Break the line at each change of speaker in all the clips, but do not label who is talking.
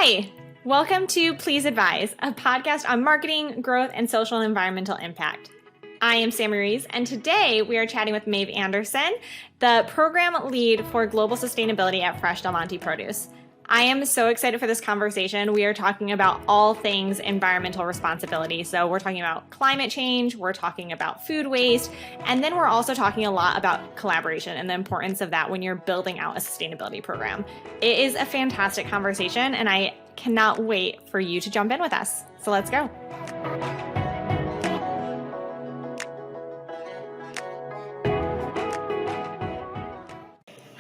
Hi, welcome to Please Advise, a podcast on marketing, growth, and social and environmental impact. I am Sammy Rees, and today we are chatting with Maeve Anderson, the program lead for global sustainability at Fresh Del Monte Produce. I am so excited for this conversation. We are talking about all things environmental responsibility. So we're talking about climate change, we're talking about food waste, and then we're also talking a lot about collaboration and the importance of that when you're building out a sustainability program. It is a fantastic conversation, and I cannot wait for you to jump in with us. So let's go.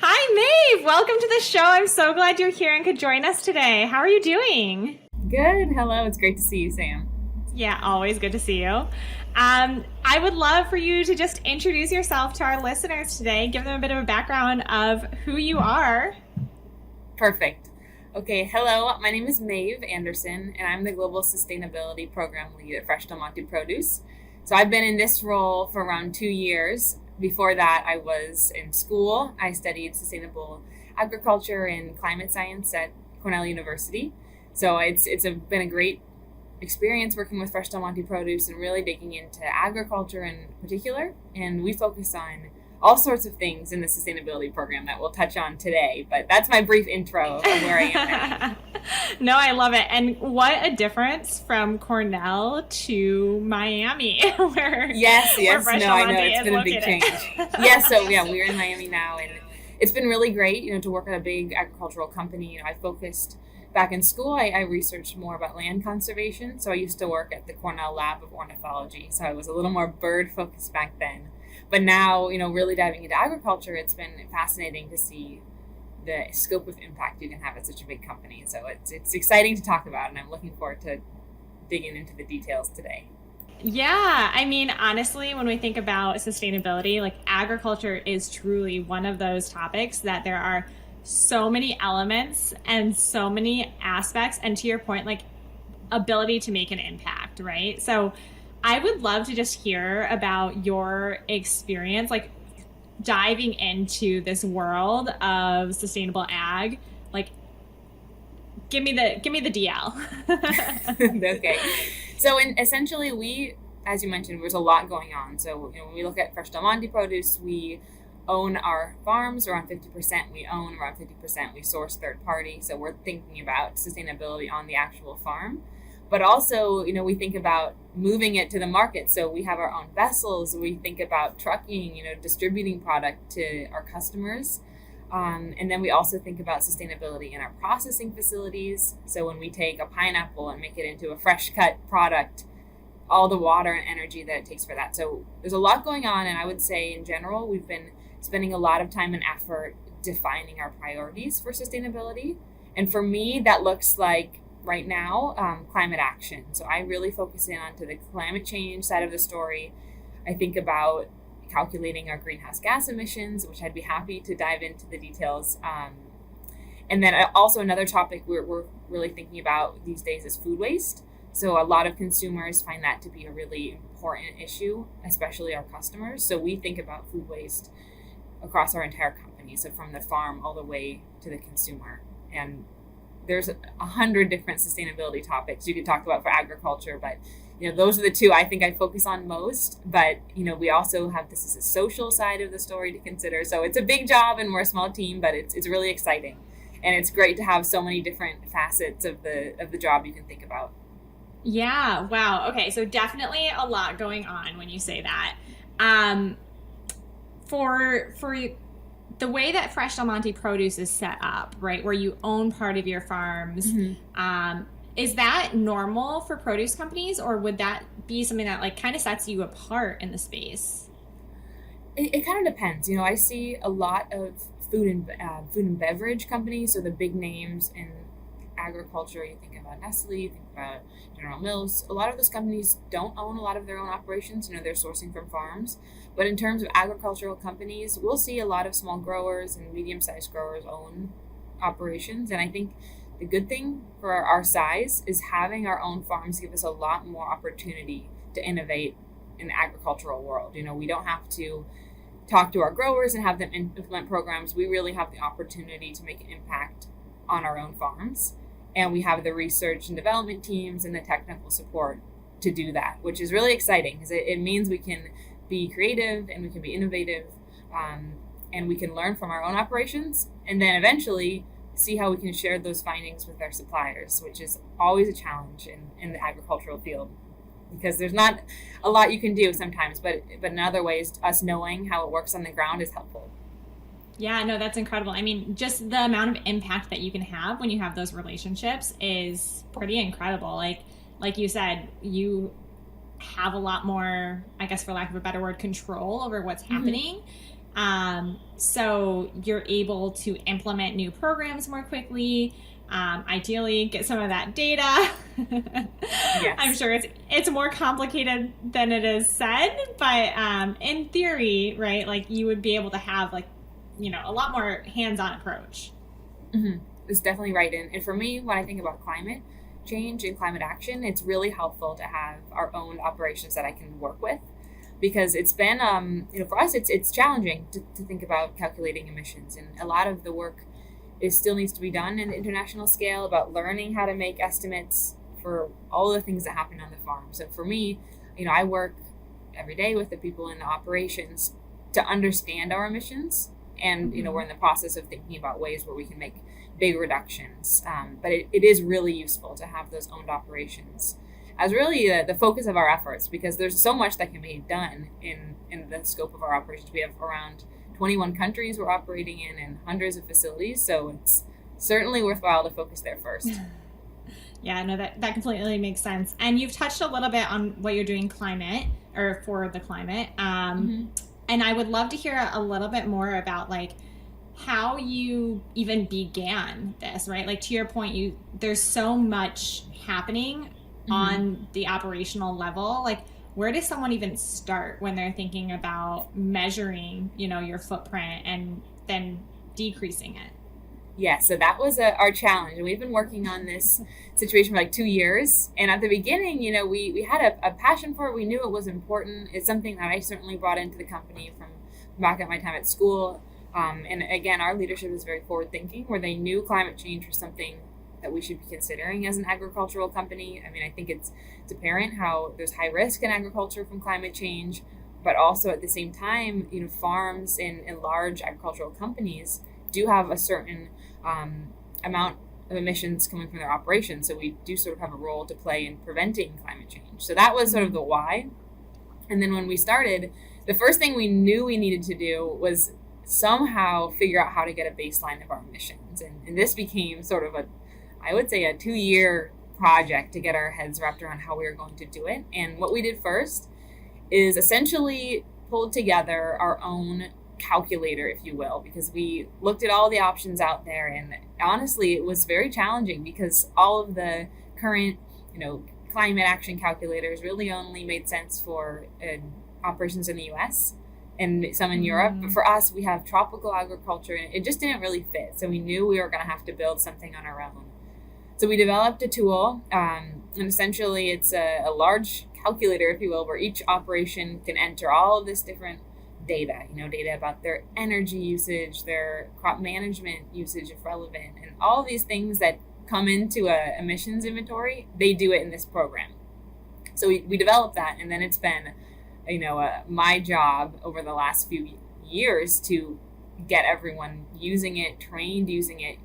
Hi, Maeve. Welcome to the show. I'm so glad you're here and could join us today. How are you doing?
Good. Hello. It's great to see you, Sam.
Yeah, always good to see you. I would love for you to just introduce yourself to our listeners today. Give them a bit of a background of who you are.
Perfect. Okay. Hello. My name is Maeve Anderson, and I'm the Global Sustainability Program Lead at Fresh Del Monte Produce. So I've been in this role for around 2 years. Before that, I was in school. I studied sustainable agriculture and climate science at Cornell University. So it's been a great experience working with Fresh Del Monte Produce and really digging into agriculture in particular. And we focus on all sorts of things in the sustainability program that we'll touch on today. But that's my brief intro of where I am.
No, I love it. And what a difference from Cornell to Miami, where
Yes.
Fresh
No,
Del
I know
Monte
it's
is
been
located.
a big change. Yes. So yeah, we're in Miami now, and it's been really great, to work at a big agricultural company. I focused back in school. I researched more about land conservation. So I used to work at the Cornell Lab of Ornithology. So I was a little more bird focused back then. But now, really diving into agriculture, it's been fascinating to see the scope of impact you can have at such a big company. So it's exciting to talk about, and I'm looking forward to digging into the details today.
Yeah, I mean, honestly, when we think about sustainability, like agriculture is truly one of those topics that there are so many elements and so many aspects, and to your point, like ability to make an impact, right? So I would love to just hear about your experience, like diving into this world of sustainable ag. Like, give me the DL.
Okay. So essentially, we, as you mentioned, there's a lot going on. So when we look at Fresh Del Monte Produce, we own our farms around 50%. We own around 50%. We source third party. So we're thinking about sustainability on the actual farm. But also, we think about moving it to the market. So we have our own vessels. We think about trucking, distributing product to our customers. And then we also think about sustainability in our processing facilities. So when we take a pineapple and make it into a fresh cut product, all the water and energy that it takes for that. So there's a lot going on. And I would say in general, we've been spending a lot of time and effort defining our priorities for sustainability. And for me, that looks like right now, climate action. So I really focus in onto the climate change side of the story. I think about calculating our greenhouse gas emissions, which I'd be happy to dive into the details. And then also another topic we're really thinking about these days is food waste. So a lot of consumers find that to be a really important issue, especially our customers. So we think about food waste across our entire company. So from the farm all the way to the consumer. And there's 100 different sustainability topics you could talk about for agriculture, but those are the two I think I focus on most. But we also have this as a social side of the story to consider. So it's a big job, and we're a small team, but it's really exciting, and it's great to have so many different facets of the job you can think about.
Yeah. Wow. Okay. So definitely a lot going on when you say that. For the way that Fresh Del Monte Produce is set up, right, where you own part of your farms, is that normal for produce companies, or would that be something that like kind of sets you apart in the space?
It kind of depends. I see a lot of food and beverage companies, so the big names in agriculture. You think about Nestle, you think about General Mills. A lot of those companies don't own a lot of their own operations. They're sourcing from farms. But in terms of agricultural companies, we'll see a lot of small growers and medium-sized growers own operations. And I think the good thing for our size is having our own farms give us a lot more opportunity to innovate in the agricultural world. We don't have to talk to our growers and have them implement programs. We really have the opportunity to make an impact on our own farms. And we have the research and development teams and the technical support to do that, which is really exciting because it means we can be creative and we can be innovative, and we can learn from our own operations, and then eventually see how we can share those findings with our suppliers, which is always a challenge in the agricultural field, because there's not a lot you can do sometimes, but in other ways, us knowing how it works on the ground is helpful.
Yeah, no, that's incredible. I mean, just the amount of impact that you can have when you have those relationships is pretty incredible. Like you said, you have a lot more, I guess for lack of a better word, control over what's happening. So you're able to implement new programs more quickly, ideally get some of that data. Yes. I'm sure it's more complicated than it is said, but in theory, right, like you would be able to have like, you know, a lot more hands-on approach.
It's definitely right. And for me, when I think about climate change and climate action, it's really helpful to have our own operations that I can work with, because it's been, for us, it's challenging to think about calculating emissions. And a lot of the work still needs to be done in the international scale about learning how to make estimates for all the things that happen on the farm. So for me, I work every day with the people in the operations to understand our emissions. And, we're in the process of thinking about ways where we can make big reductions. But it is really useful to have those owned operations as really the focus of our efforts, because there's so much that can be done in the scope of our operations. We have around 21 countries we're operating in and hundreds of facilities. So it's certainly worthwhile to focus there first.
Yeah, no, that completely makes sense. And you've touched a little bit on what you're doing for the climate. And I would love to hear a little bit more about like how you even began this, right? Like to your point, there's so much happening on the operational level. Like where does someone even start when they're thinking about measuring, your footprint and then decreasing it?
Yeah, so that was our challenge. And we've been working on this situation for like 2 years. And at the beginning, we had a passion for it. We knew it was important. It's something that I certainly brought into the company from back at my time at school. And again, our leadership is very forward thinking, where they knew climate change was something that we should be considering as an agricultural company. I mean, I think it's apparent how there's high risk in agriculture from climate change, but also at the same time, farms and large agricultural companies do have a certain amount of emissions coming from their operations. So we do sort of have a role to play in preventing climate change. So that was sort of the why. And then when we started, the first thing we knew we needed to do was somehow figure out how to get a baseline of our emissions. And this became sort of a 2-year project to get our heads wrapped around how we were going to do it. And what we did first is essentially pulled together our own calculator, if you will, because we looked at all the options out there, and honestly it was very challenging because all of the current climate action calculators really only made sense for operations in the US and some in Europe. But for us, we have tropical agriculture and it just didn't really fit, so we knew we were going to have to build something on our own. So we developed a tool, and essentially it's a large calculator, if you will, where each operation can enter all of this different data about their energy usage, their crop management usage if relevant, and all these things that come into a emissions inventory. They do it in this program. So we developed that, and then it's been my job over the last few years to get everyone using it, trained using it.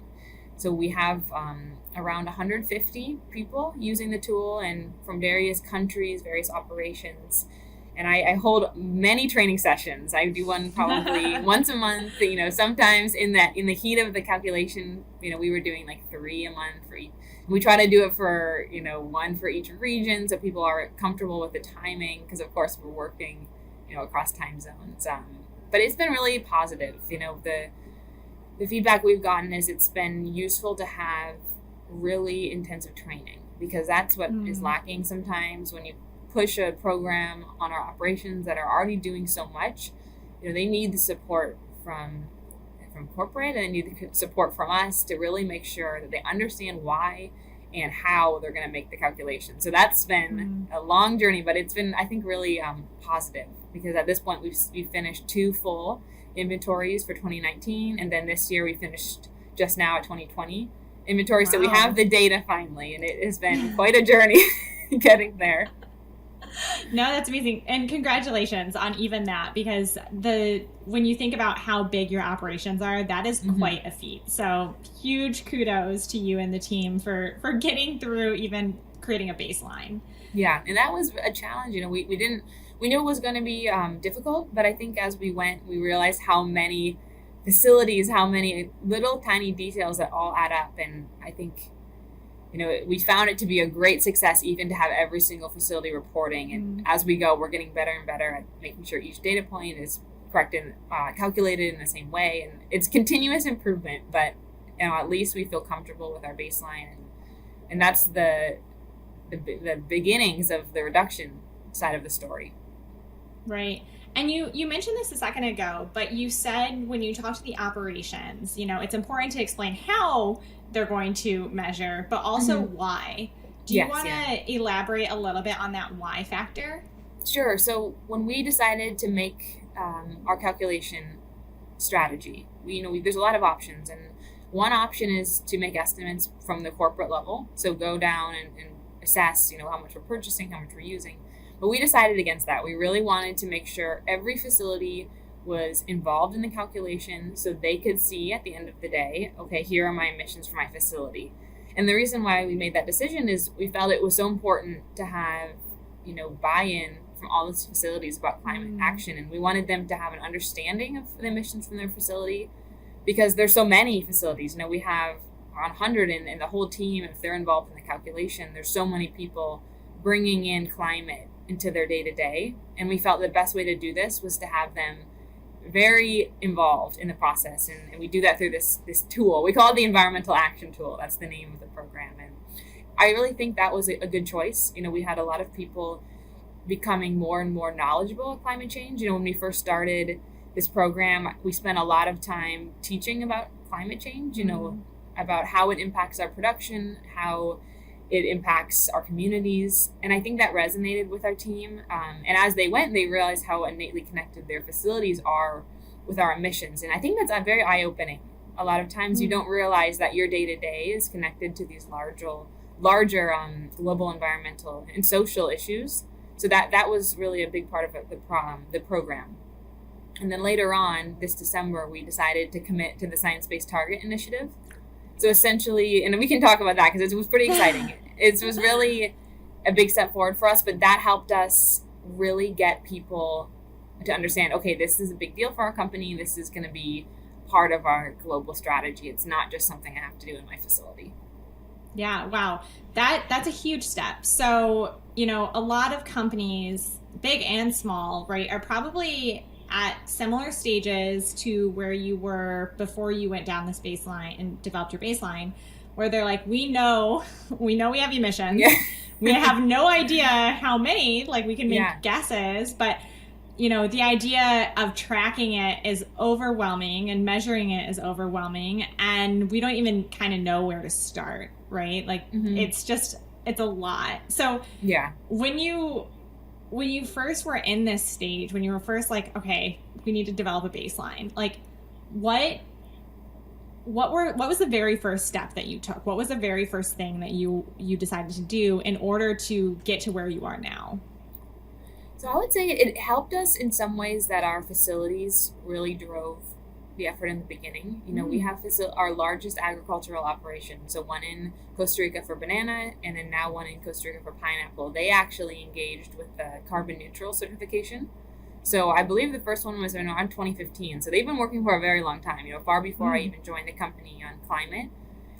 So we have around 150 people using the tool, and from various countries, various operations. And I hold many training sessions. I do one probably once a month. Sometimes in the heat of the calculation, we were doing like 3 a month for each. We try to do it for one for each region, so people are comfortable with the timing. Because of course we're working across time zones. But it's been really positive. The feedback we've gotten is it's been useful to have really intensive training, because that's what is lacking sometimes when you push a program on our operations that are already doing so much. They need the support from corporate, and they need the support from us to really make sure that they understand why and how they're going to make the calculation. So that's been a long journey, but it's been, I think, really positive, because at this point we've finished 2 full inventories for 2019, and then this year we finished just now at 2020. inventory.
Wow.
So we have the data finally, and it has been quite a journey getting there.
No, that's amazing. And congratulations on even that, because when you think about how big your operations are, that is quite a feat. So huge kudos to you and the team for getting through even creating a baseline.
Yeah, and that was a challenge. We knew it was going to be difficult, but I think as we went, we realized how many facilities, how many little tiny details that all add up. And I think, we found it to be a great success even to have every single facility reporting. And as we go, we're getting better and better at making sure each data point is correct and calculated in the same way. And it's continuous improvement, but at least we feel comfortable with our baseline. And that's the beginnings of the reduction side of the story.
Right. And you mentioned this a second ago, but you said when you talk to the operations, it's important to explain how they're going to measure, but also why. Do you want to elaborate a little bit on that why factor?
Sure. So when we decided to make our calculation strategy, there's a lot of options. And one option is to make estimates from the corporate level. So go down and assess, how much we're purchasing, how much we're using. But we decided against that. We really wanted to make sure every facility was involved in the calculation so they could see at the end of the day, okay, here are my emissions for my facility. And the reason why we made that decision is we felt it was so important to have, buy-in from all these facilities about climate action. And we wanted them to have an understanding of the emissions from their facility because there's so many facilities. We have around 100 and the whole team, if they're involved in the calculation, there's so many people bringing in climate into their day-to-day. And we felt the best way to do this was to have them very involved in the process. And we do that through this tool. We call it the Environmental Action Tool. That's the name of the program. And I really think that was a good choice. We had a lot of people becoming more and more knowledgeable of climate change. When we first started this program, we spent a lot of time teaching about climate change, about how it impacts our production, how it impacts our communities. And I think that resonated with our team. And as they went, they realized how innately connected their facilities are with our emissions. And I think that's very eye-opening. A lot of times you don't realize that your day-to-day is connected to these larger global environmental and social issues. So that was really a big part of the program. And then later on, this December, we decided to commit to the Science Based Target Initiative. So essentially, and we can talk about that because it was pretty exciting. It was really a big step forward for us, but that helped us really get people to understand, okay, this is a big deal for our company. This is going to be part of our global strategy. It's not just something I have to do in my facility.
Yeah, wow. That's a huge step. So, a lot of companies, big and small, right, are probably at similar stages to where you were before you went down this baseline and developed your baseline, where they're like, we know we have emissions. Yeah. We have no idea how many, we can make guesses, but the idea of tracking it is overwhelming and measuring it is overwhelming, and we don't even kind of know where to start, right? It's a lot. So when you first were in this stage, when you were first okay, we need to develop a baseline, what was the very first step that you took? What was the very first thing that you decided to do in order to get to where you are now?
So I would say it helped us in some ways that our facilities really drove the effort in the beginning. We have our largest agricultural operation. So one in Costa Rica for banana, and then now one in Costa Rica for pineapple. They actually engaged with the carbon neutral certification. So I believe the first one was around 2015. So they've been working for a very long time, far before I even joined the company on climate.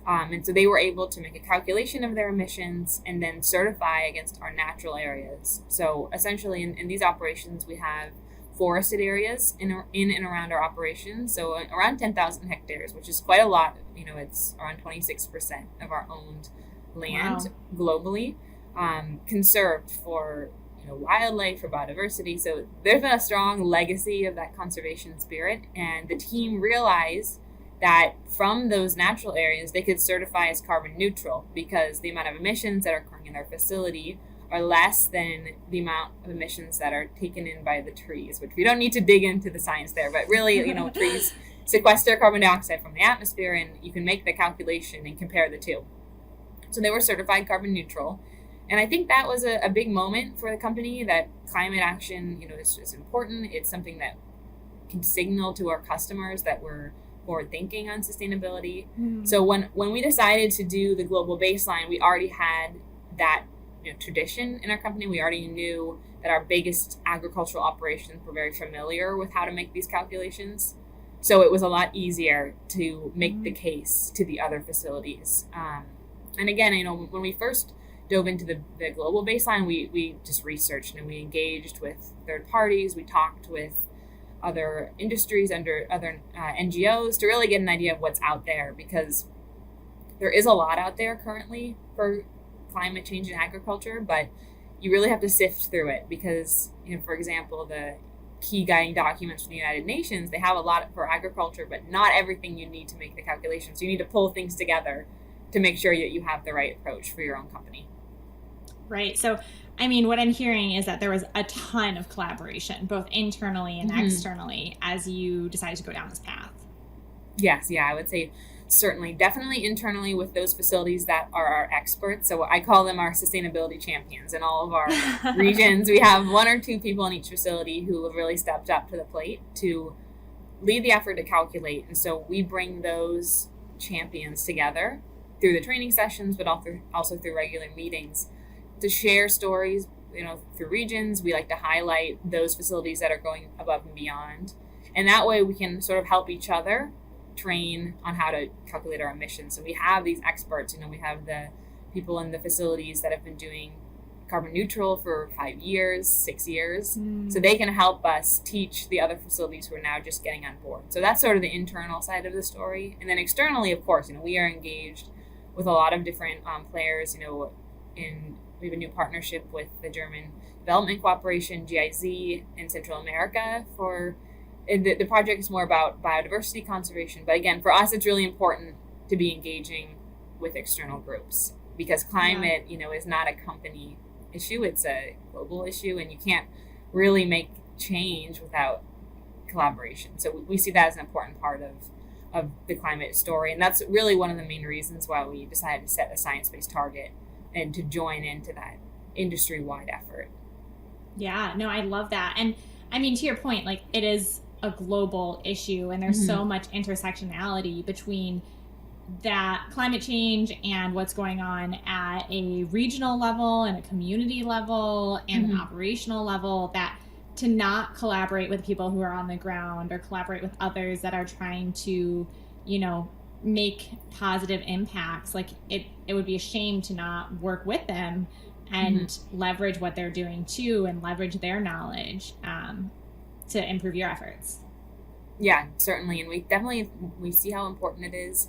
And so they were able to make a calculation of their emissions and then certify against our natural areas. So essentially in these operations, we have forested areas in and around our operations. So around 10,000 hectares, which is quite a lot. It's around 26% of our owned land globally, conserved for wildlife, for biodiversity. So there's been a strong legacy of that conservation spirit. And the team realized that from those natural areas, they could certify as carbon neutral because the amount of emissions that are occurring in their facility are less than the amount of emissions that are taken in by the trees, which we don't need to dig into the science there, but really, trees sequester carbon dioxide from the atmosphere, and you can make the calculation and compare the two. So they were certified carbon neutral. And I think that was a big moment for the company, that climate action, is important. It's something that can signal to our customers that we're forward thinking on sustainability. So when we decided to do the global baseline, we already had that tradition in our company. We already knew that our biggest agricultural operations were very familiar with how to make these calculations. So it was a lot easier to make the case to the other facilities. And again, when we first dove into the global baseline, we just researched and we engaged with third parties. We talked with other industries, other NGOs, to really get an idea of what's out there, because there is a lot out there currently for climate change in agriculture, but you really have to sift through it because, for example, the key guiding documents from the United Nations, they have a lot for agriculture, but not everything you need to make the calculations. So you need to pull things together to make sure that you have the right approach for your own company.
Right. So, what I'm hearing is that there was a ton of collaboration, both internally and externally, as you decided to go down this path.
Yes. Yeah, I would say certainly, definitely internally with those facilities that are our experts. So I call them our sustainability champions in all of our regions. We have 1 or 2 people in each facility who have really stepped up to the plate to lead the effort to calculate. And so we bring those champions together through the training sessions, but also through regular meetings to share stories, through regions. We like to highlight those facilities that are going above and beyond. And that way we can sort of help each other train on how to calculate our emissions. So we have these experts, we have the people in the facilities that have been doing carbon neutral for 5 years, 6 years. So they can help us teach the other facilities who are now just getting on board. So that's sort of the internal side of the story. And then externally, of course, we are engaged with a lot of different players. We have a new partnership with the German Development Cooperation, GIZ, in Central America the project is more about biodiversity conservation. But again, for us, it's really important to be engaging with external groups because climate, is not a company issue. It's a global issue, and you can't really make change without collaboration. So we see that as an important part of the climate story. And that's really one of the main reasons why we decided to set a science-based target and to join into that industry-wide effort.
Yeah, no, I love that. And to your point, it is a global issue, and there's so much intersectionality between that climate change and what's going on at a regional level and a community level and an operational level, that to not collaborate with people who are on the ground or collaborate with others that are trying to, make positive impacts, it would be a shame to not work with them and leverage what they're doing too, and leverage their knowledge to improve your efforts. Yeah,
certainly. And we see how important it is,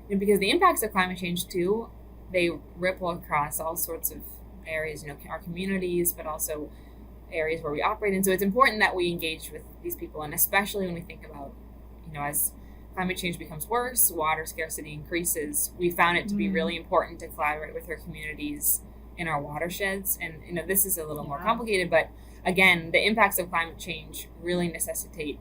because the impacts of climate change too, they ripple across all sorts of areas, our communities, but also areas where we operate. And so it's important that we engage with these people. And especially when we think about, as climate change becomes worse, water scarcity increases, we found it to be really important to collaborate with our communities in our watersheds. And, this is a little more complicated, but again, the impacts of climate change really necessitate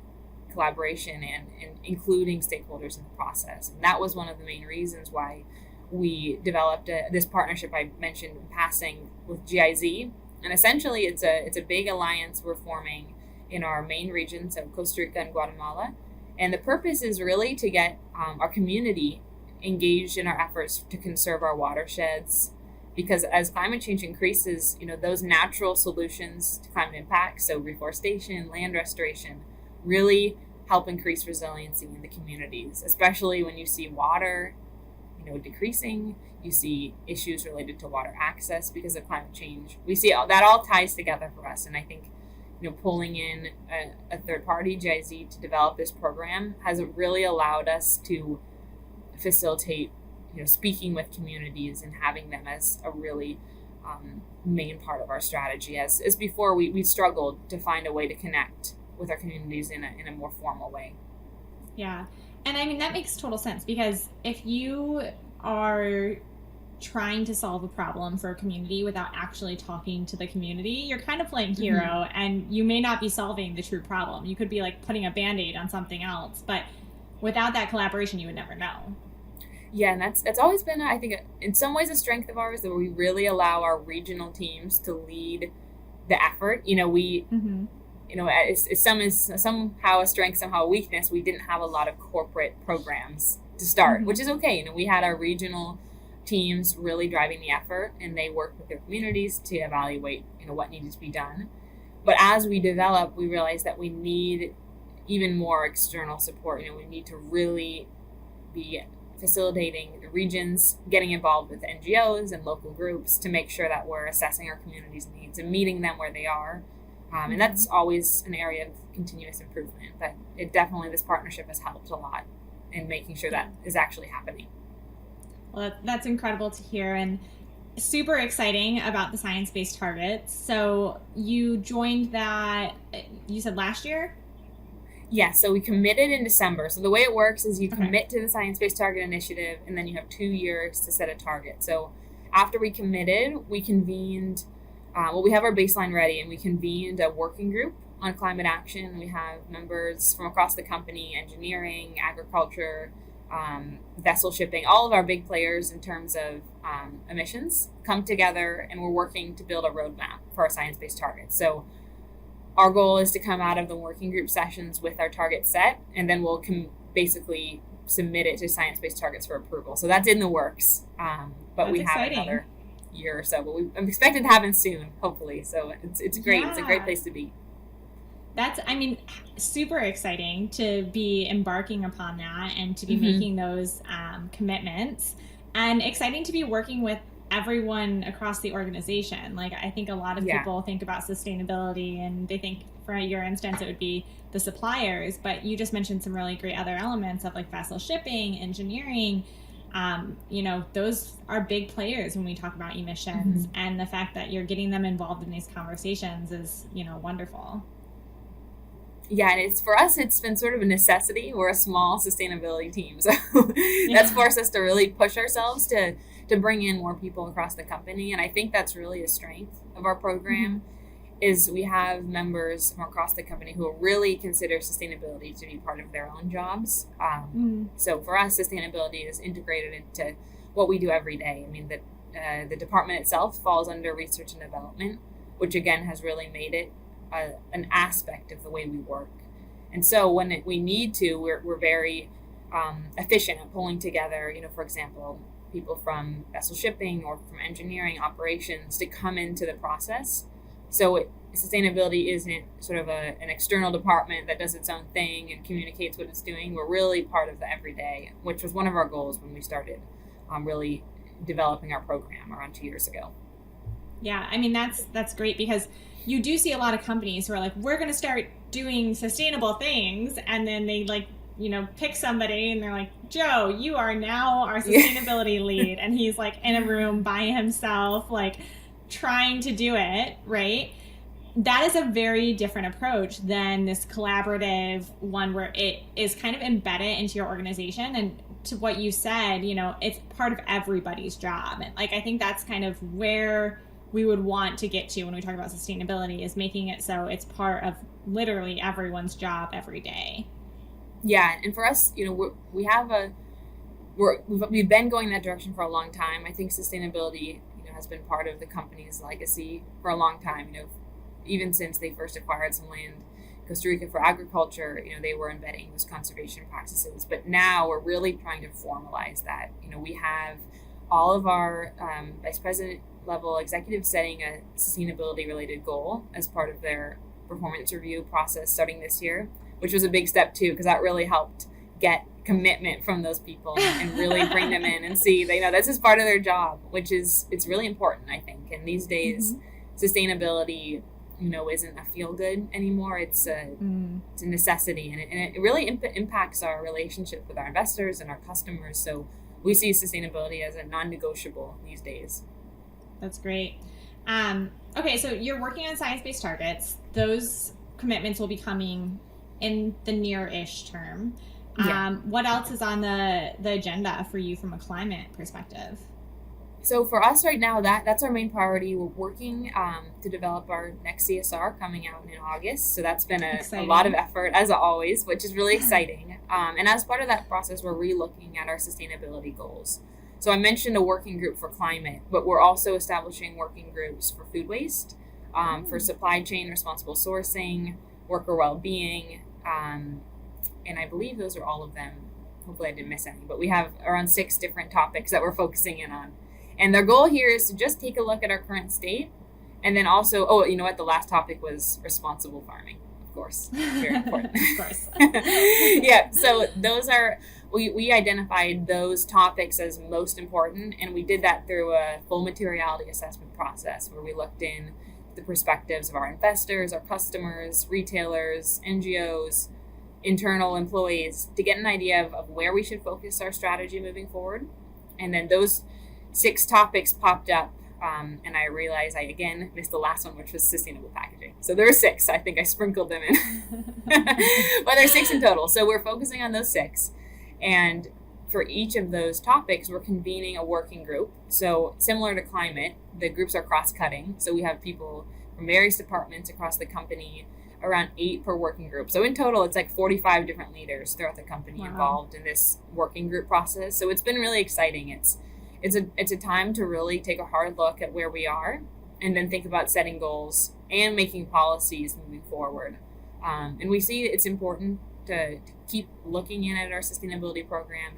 collaboration and including stakeholders in the process. And that was one of the main reasons why we developed this partnership I mentioned in passing with GIZ. And essentially, it's a big alliance we're forming in our main regions, so Costa Rica and Guatemala. And the purpose is really to get our community engaged in our efforts to conserve our watersheds, because as climate change increases, those natural solutions to climate impacts, so reforestation, land restoration, really help increase resiliency in the communities, especially when you see water, decreasing, you see issues related to water access because of climate change. We see that all ties together for us. And I think, pulling in a third party, GIZ, to develop this program has really allowed us to facilitate speaking with communities and having them as a really main part of our strategy. As before, we struggled to find a way to connect with our communities in a more formal way.
Yeah. And that makes total sense, because if you are trying to solve a problem for a community without actually talking to the community, you're kind of playing hero, and you may not be solving the true problem. You could be putting a Band-Aid on something else, but without that collaboration, you would never know.
Yeah, and that's always been, I think, in some ways a strength of ours, that we really allow our regional teams to lead the effort. It's somehow a strength, somehow a weakness. We didn't have a lot of corporate programs to start, which is okay. We had our regional teams really driving the effort, and they worked with their communities to evaluate, what needed to be done. But as we develop, we realized that we need even more external support. We need to really be facilitating the regions, getting involved with NGOs and local groups to make sure that we're assessing our community's needs and meeting them where they are. And that's always an area of continuous improvement. But this partnership has helped a lot in making sure that is actually happening.
Well, that's incredible to hear, and super exciting about the science-based targets. So you joined that, you said last year?
Yeah, so we committed in December. So the way it works is you commit to the Science-Based Target Initiative, and then you have 2 years to set a target. So after we committed, we convened, we have our baseline ready, and we convened a working group on climate action. We have members from across the company, engineering, agriculture, vessel shipping, all of our big players in terms of emissions come together, and we're working to build a roadmap for our science-based targets. So our goal is to come out of the working group sessions with our target set, and then we'll basically submit it to science-based targets for approval. So that's in the works, but that's we have another year or so. But I'm expected to happen soon, hopefully. So it's great. Yeah. It's a great place to be.
That's, super exciting to be embarking upon that and to be making those commitments, and exciting to be working with everyone across the organization. Like, I think a lot of people think about sustainability and they think, for your instance, it would be the suppliers, but you just mentioned some really great other elements of like vessel shipping, engineering. Those are big players when we talk about emissions, and the fact that you're getting them involved in these conversations is, wonderful.
Yeah, and for us, it's been sort of a necessity. We're a small sustainability team, so that's forced us to really push ourselves to bring in more people across the company. And I think that's really a strength of our program, is we have members from across the company who really consider sustainability to be part of their own jobs. So for us, sustainability is integrated into what we do every day. The department itself falls under research and development, which again has really made it an aspect of the way we work. And so when we need to, we're very efficient at pulling together, for example, people from vessel shipping or from engineering operations to come into the process. So sustainability isn't sort of an external department that does its own thing and communicates what it's doing. We're really part of the everyday, which was one of our goals when we started really developing our program around 2 years ago.
Yeah, that's great, because you do see a lot of companies who are like, we're going to start doing sustainable things, and then they pick somebody and they're like, Joe, you are now our sustainability lead, and he's like in a room by himself, like trying to do it, right? That is a very different approach than this collaborative one where it is kind of embedded into your organization. And to what you said, it's part of everybody's job. And I think that's kind of where we would want to get to when we talk about sustainability, is making it so it's part of literally everyone's job every day.
Yeah, and for us, we've been going that direction for a long time. I think sustainability, has been part of the company's legacy for a long time. Even since they first acquired some land in Costa Rica for agriculture, they were embedding those conservation practices. But now we're really trying to formalize that. We have all of our vice president level executives setting a sustainability related goal as part of their performance review process starting this year, which was a big step too, because that really helped get commitment from those people and really bring them in and see they know this is part of their job, which is, it's really important, I think. And these days, sustainability, isn't a feel good anymore. It's a necessity, and it really impacts our relationship with our investors and our customers. So we see sustainability as a non-negotiable these days.
That's great. Okay, so you're working on science-based targets. Those commitments will be coming in the near-ish term. What else is on the agenda for you from a climate perspective?
So for us right now, that's our main priority. We're working to develop our next CSR coming out in August. So that's been a lot of effort, as always, which is really exciting. And as part of that process, we're re-looking at our sustainability goals. So I mentioned a working group for climate, but we're also establishing working groups for food waste, for supply chain responsible sourcing, worker well-being, and I believe those are all of them. Hopefully I didn't miss any, but we have around 6 different topics that we're focusing in on. And their goal here is to just take a look at our current state. And then also, you know what? The last topic was responsible farming, of course. Very important.
Of course.
Yeah. So those are, we identified those topics as most important. And we did that through a full materiality assessment process where we looked in the perspectives of our investors, our customers, retailers, NGOs, internal employees to get an idea of where we should focus our strategy moving forward. And then those 6 topics popped up, and I realized I again missed the last one, which was sustainable packaging. So there were 6. I think I sprinkled them in, but there's 6 in total. So we're focusing on those 6, and for each of those topics, we're convening a working group. So similar to climate, the groups are cross-cutting. So we have people from various departments across the company, around 8 per working group. So in total, it's like 45 different leaders throughout the company involved in this working group process. So it's been really exciting. It's a time to really take a hard look at where we are and then think about setting goals and making policies moving forward. And we see it's important to keep looking in at our sustainability program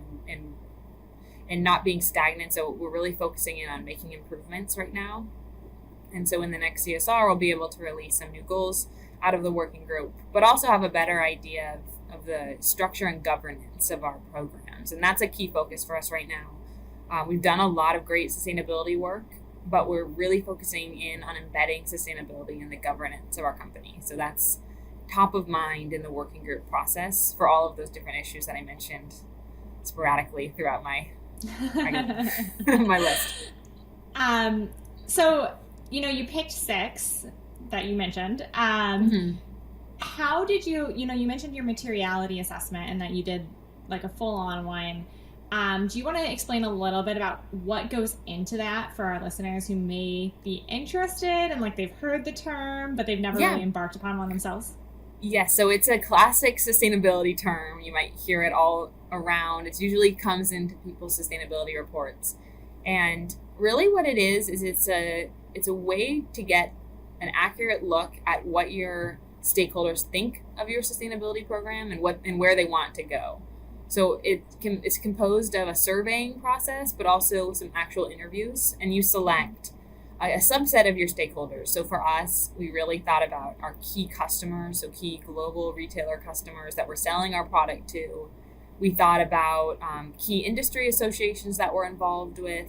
and not being stagnant. So we're really focusing in on making improvements right now. And so in the next CSR, we'll be able to release some new goals out of the working group, but also have a better idea of the structure and governance of our programs. And that's a key focus for us right now. We've done a lot of great sustainability work, but we're really focusing in on embedding sustainability in the governance of our company. So that's top of mind in the working group process for all of those different issues that I mentioned sporadically throughout my my list.
So, you picked 6 that you mentioned. How did you mentioned your materiality assessment and that you did like a full-on one. Do you want to explain a little bit about what goes into that for our listeners who may be interested and like they've heard the term, but they've never really embarked upon one themselves?
Yes, so it's a classic sustainability term. You might hear it all around. It usually comes into people's sustainability reports. And really what it is it's a way to get an accurate look at what your stakeholders think of your sustainability program and where they want to go. So it's composed of a surveying process, but also some actual interviews, and you select a subset of your stakeholders. So for us, we really thought about our key customers, so key global retailer customers that we're selling our product to. We thought about key industry associations that we're involved with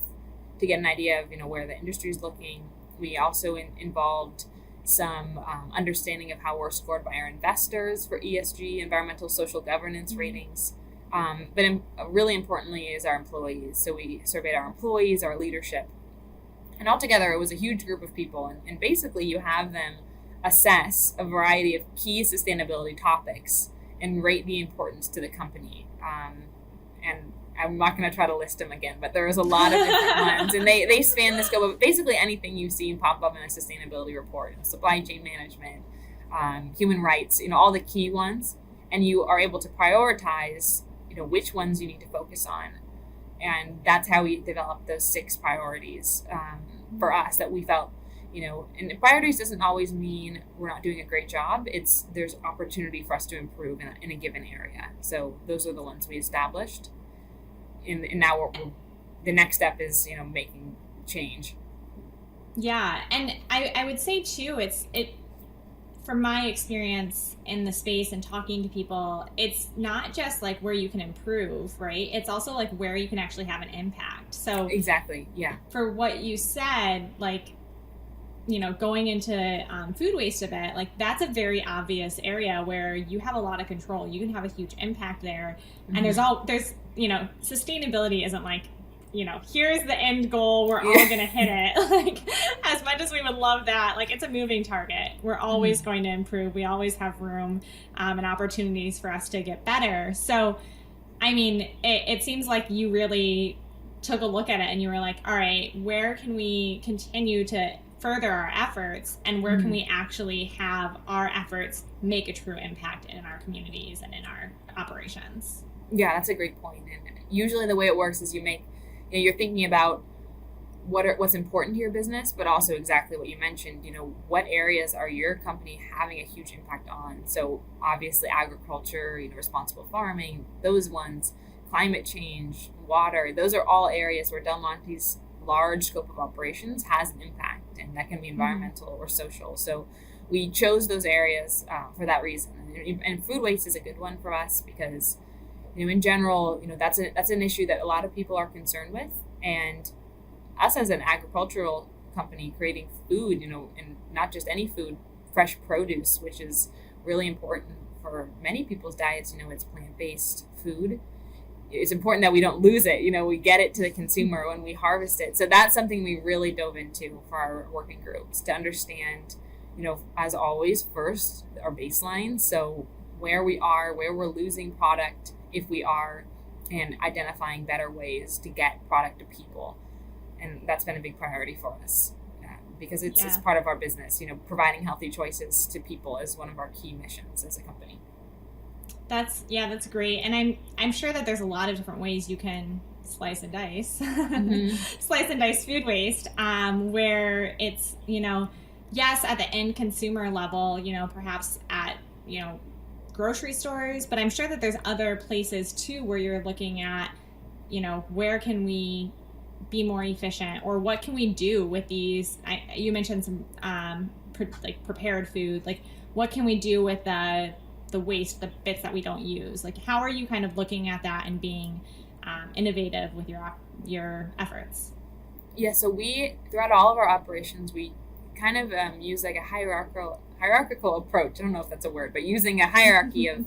to get an idea of where the industry is looking. We also involved some understanding of how we're scored by our investors for ESG, environmental social governance ratings. But really importantly is our employees. So we surveyed our employees, our leadership. And altogether, it was a huge group of people. And basically, you have them assess a variety of key sustainability topics and rate the importance to the company. And I'm not going to try to list them again, but there was a lot of different ones. And they span the scope of basically anything you've seen pop up in a sustainability report. Supply chain management, human rights, all the key ones. And you are able to prioritize which ones you need to focus on. And that's how we developed those 6 priorities for us that we felt, and priorities doesn't always mean we're not doing a great job. There's opportunity for us to improve in a given area. So those are the ones we established. And now the next step is, making change.
Yeah. And I would say too, from my experience in the space and talking to people, it's not just like where you can improve, right? It's also like where you can actually have an impact. So
exactly, yeah.
For what you said, like, going into food waste a bit, like that's a very obvious area where you have a lot of control. You can have a huge impact there. Mm-hmm. And there's sustainability isn't like, here's the end goal, we're all going to hit it. Like, as much as we would love that, like, it's a moving target. We're always going to improve. We always have room and opportunities for us to get better. So, I mean, it seems like you really took a look at it and you were like, all right, where can we continue to further our efforts, and where can we actually have our efforts make a true impact in our communities and in our operations?
Yeah, that's a great point. And usually the way it works is you're thinking about what's important to your business, but also exactly what you mentioned, what areas are your company having a huge impact on? So obviously agriculture, responsible farming, those ones, climate change, water, those are all areas where Del Monte's large scope of operations has an impact, and that can be environmental or social. So we chose those areas for that reason. And food waste is a good one for us because, in general, that's an issue that a lot of people are concerned with. And us as an agricultural company creating food, and not just any food, fresh produce, which is really important for many people's diets. It's plant-based food. It's important that we don't lose it. We get it to the consumer when we harvest it. So that's something we really dove into for our working groups to understand, as always, first, our baseline. So where we are, where we're losing product, if we are, and identifying better ways to get product to people. And that's been a big priority for us because it's part of our business. Providing healthy choices to people is one of our key missions as a company.
That's great. And I'm sure that there's a lot of different ways you can slice and dice, slice and dice food waste, where it's, yes, at the end consumer level, perhaps at, grocery stores, but I'm sure that there's other places too where you're looking at, where can we be more efficient, or what can we do with these? You mentioned some prepared food. Like, what can we do with the waste, the bits that we don't use? Like, how are you kind of looking at that and being innovative with your efforts?
Yeah, so we, throughout all of our operations, we kind of use like a hierarchical approach. I don't know if that's a word, but using a hierarchy of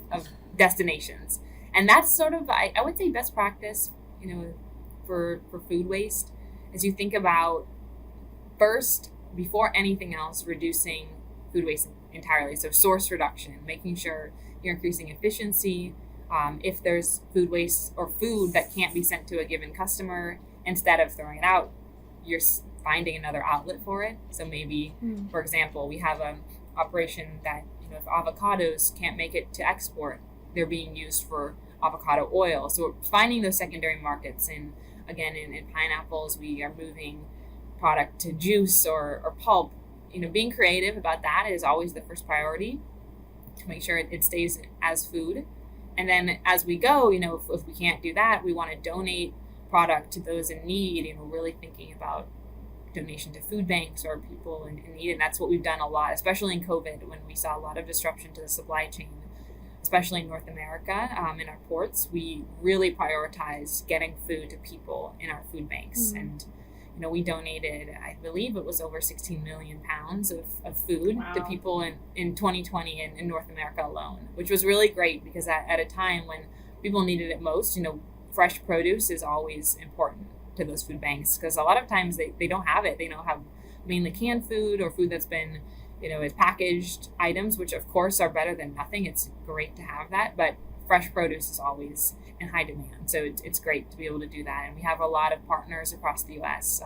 destinations. And that's sort of, I would say, best practice, for food waste, as you think about first, before anything else, reducing food waste entirely. So source reduction, making sure you're increasing efficiency. If there's food waste or food that can't be sent to a given customer, instead of throwing it out, you're finding another outlet for it. So maybe, for example, we have an operation that, if avocados can't make it to export, they're being used for avocado oil. So we're finding those secondary markets. And again, in pineapples, we are moving product to juice or pulp. Being creative about that is always the first priority to make sure it stays as food. And then as we go, if we can't do that, we want to donate product to those in need, really thinking about donation to food banks or people in need. And that's what we've done a lot, especially in COVID, when we saw a lot of disruption to the supply chain, especially in North America, in our ports. We really prioritize getting food to people in our food banks. And we donated, I believe it was over 16 million pounds of food to people in 2020 in North America alone, which was really great because at a time when people needed it most, fresh produce is always important to those food banks, because a lot of times they don't have it. They don't have mainly canned food or food that's been, as packaged items, which of course are better than nothing. It's great to have that, but fresh produce is always in high demand. So it's great to be able to do that. And we have a lot of partners across the U.S.,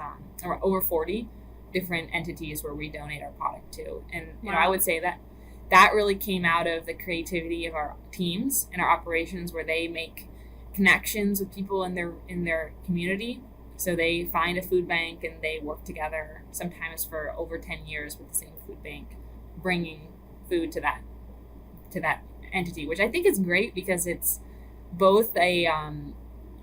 over 40 different entities where we donate our product to. And, I would say that really came out of the creativity of our teams and our operations, where they make connections with people in their community. So they find a food bank and they work together, sometimes for over 10 years with the same food bank, bringing food to that entity, which I think is great because it's both a,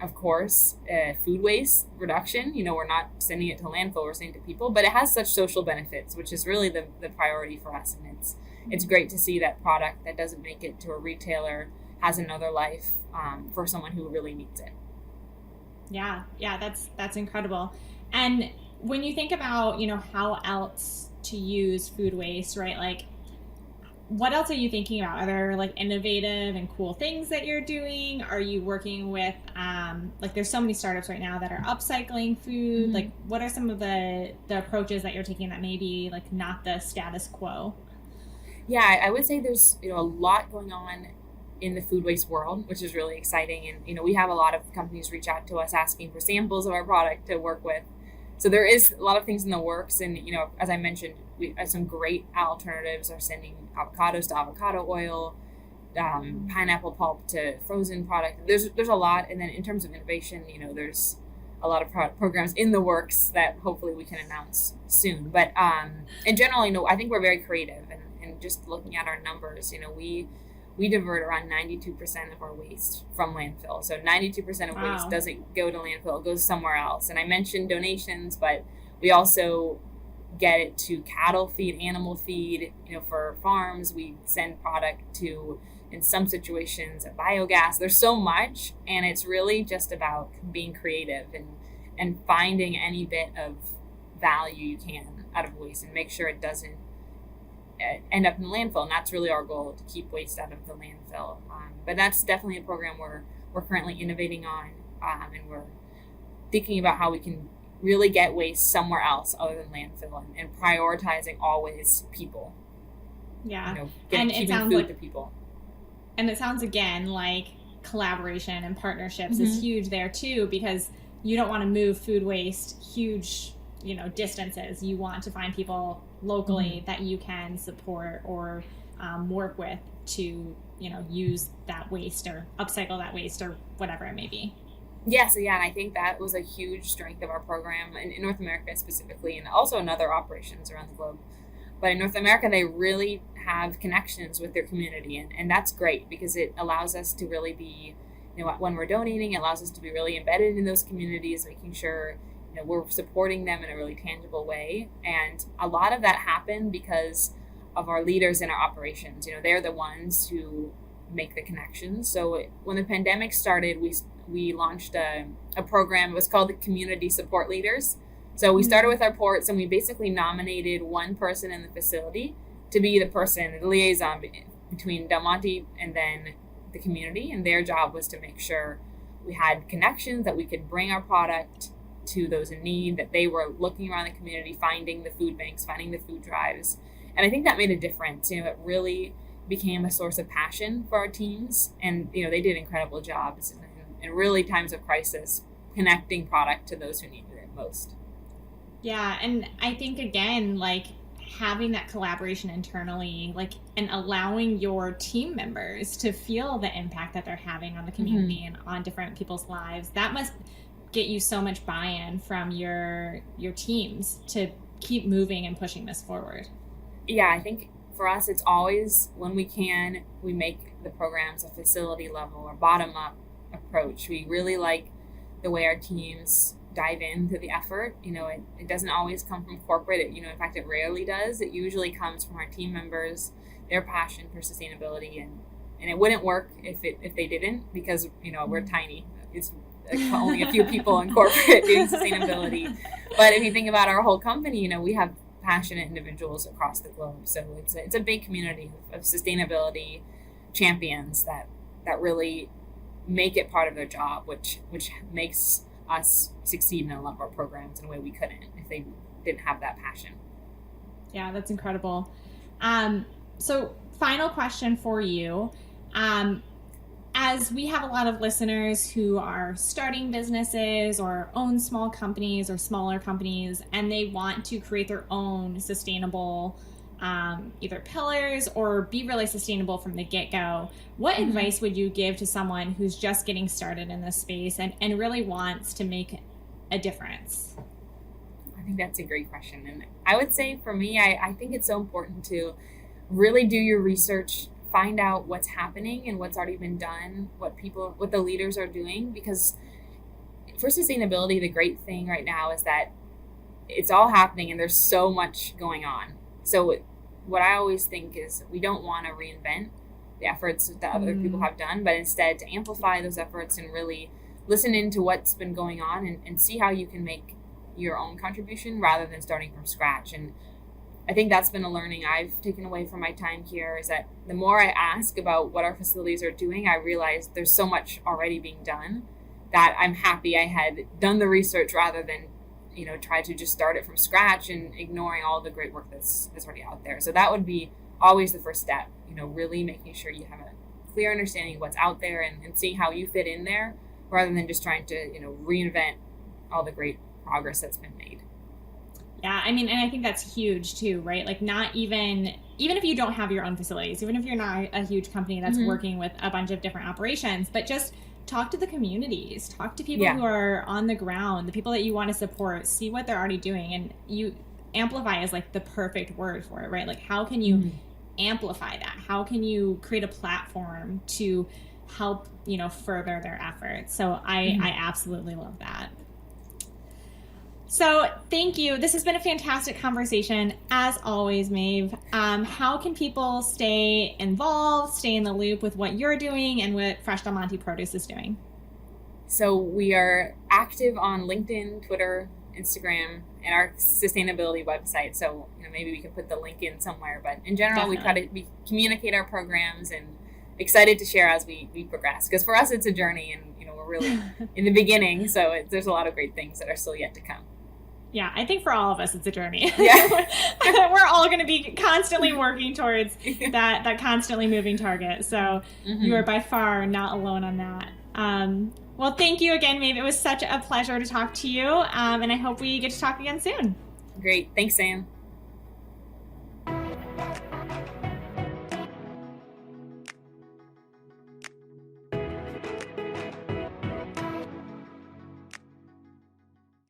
of course, food waste reduction. We're not sending it to landfill, we're sending it to people, but it has such social benefits, which is really the priority for us. And it's great to see that product that doesn't make it to a retailer has another life for someone who really needs it.
Yeah, that's incredible. And when you think about, how else to use food waste, right? Like, what else are you thinking about? Are there like innovative and cool things that you're doing? Are you working with, there's so many startups right now that are upcycling food. Like, what are some of the approaches that you're taking that may be like not the status quo?
Yeah, I would say there's, a lot going on in the food waste world, which is really exciting. And, we have a lot of companies reach out to us asking for samples of our product to work with. So there is a lot of things in the works. And, as I mentioned, we have some great alternatives. Are sending avocados to avocado oil, pineapple pulp to frozen product. There's a lot. And then in terms of innovation, there's a lot of programs in the works that hopefully we can announce soon. But in general, I think we're very creative. And just looking at our numbers, we divert around 92% of our waste from landfill. So 92% of waste doesn't go to landfill, it goes somewhere else. And I mentioned donations, but we also get it to cattle feed, animal feed. For farms, we send product to, in some situations, biogas. There's so much, and it's really just about being creative and finding any bit of value you can out of waste and make sure it doesn't end up in the landfill. And that's really our goal, to keep waste out of the landfill. But that's definitely a program we're currently innovating on, and we're thinking about how we can really get waste somewhere else other than landfill, and prioritizing always people.
Yeah,
and it sounds like to people.
And it sounds again like collaboration and partnerships is huge there too, because you don't want to move food waste huge, distances. You want to find people locally that you can support or work with to, use that waste or upcycle that waste or whatever it may be.
Yes, and I think that was a huge strength of our program in North America specifically, and also in other operations around the globe. But in North America, they really have connections with their community, and that's great because it allows us to really be, when we're donating, it allows us to be really embedded in those communities, making sure we're supporting them in a really tangible way. And a lot of that happened because of our leaders in our operations. They're the ones who make the connections. So when the pandemic started, we launched a program. It was called the Community Support Leaders. So we started with our ports, and we basically nominated one person in the facility to be the liaison between Del Monte and then the community. And their job was to make sure we had connections, that we could bring our product to those in need, that they were looking around the community, finding the food banks, finding the food drives. And I think that made a difference. It really became a source of passion for our teams. And, they did incredible jobs in really times of crisis, connecting product to those who needed it most.
Yeah. And I think, again, like having that collaboration internally, and allowing your team members to feel the impact that they're having on the community and on different people's lives, that must get you so much buy-in from your teams to keep moving and pushing this forward.
Yeah, I think for us, it's always, when we can, we make the programs a facility level or bottom-up approach. We really like the way our teams dive into the effort. It doesn't always come from corporate. In fact, it rarely does. It usually comes from our team members, their passion for sustainability, and it wouldn't work if they didn't, because we're tiny. It's only a few people in corporate doing sustainability. But if you think about our whole company, we have passionate individuals across the globe. So it's a big community of sustainability champions that really make it part of their job, which makes us succeed in a lot of our programs in a way we couldn't if they didn't have that passion.
Yeah, that's incredible. So final question for you. As we have a lot of listeners who are starting businesses or own small companies or smaller companies, and they want to create their own sustainable either pillars or be really sustainable from the get-go, what advice would you give to someone who's just getting started in this space and really wants to make a difference?
I think that's a great question. And I would say for me, I think it's so important to really do your research, find out what's happening and what's already been done, what the leaders are doing, because for sustainability, the great thing right now is that it's all happening and there's so much going on. So what I always think is we don't want to reinvent the efforts that other people have done, but instead to amplify those efforts and really listen into what's been going on and see how you can make your own contribution rather than starting from scratch. And I think that's been a learning I've taken away from my time here, is that the more I ask about what our facilities are doing, I realize there's so much already being done that I'm happy I had done the research rather than try to just start it from scratch and ignoring all the great work that's already out there. So that would be always the first step, really making sure you have a clear understanding of what's out there and seeing how you fit in there, rather than just trying to, reinvent all the great progress that's been made.
Yeah, I mean, and I think that's huge too, right? Like, not even if you don't have your own facilities, even if you're not a huge company that's working with a bunch of different operations, but just talk to the communities, talk to people who are on the ground, the people that you want to support, see what they're already doing. And you amplify is like the perfect word for it, right? Like, how can you amplify that? How can you create a platform to help, further their efforts? So I absolutely love that. So thank you. This has been a fantastic conversation. As always, Maeve, how can people stay involved, stay in the loop with what you're doing and what Fresh Del Monte Produce is doing?
So we are active on LinkedIn, Twitter, Instagram, and our sustainability website. So maybe we can put the link in somewhere. But in general,
Definitely.
we communicate our programs, and excited to share as we progress. Because for us, it's a journey, and we're really in the beginning. So there's a lot of great things that are still yet to come.
Yeah, I think for all of us, it's a journey.
Yeah.
We're all going to be constantly working towards that constantly moving target. So you are by far not alone on that. Well, thank you again, Maeve. It was such a pleasure to talk to you. And I hope we get to talk again soon.
Great. Thanks, Sam.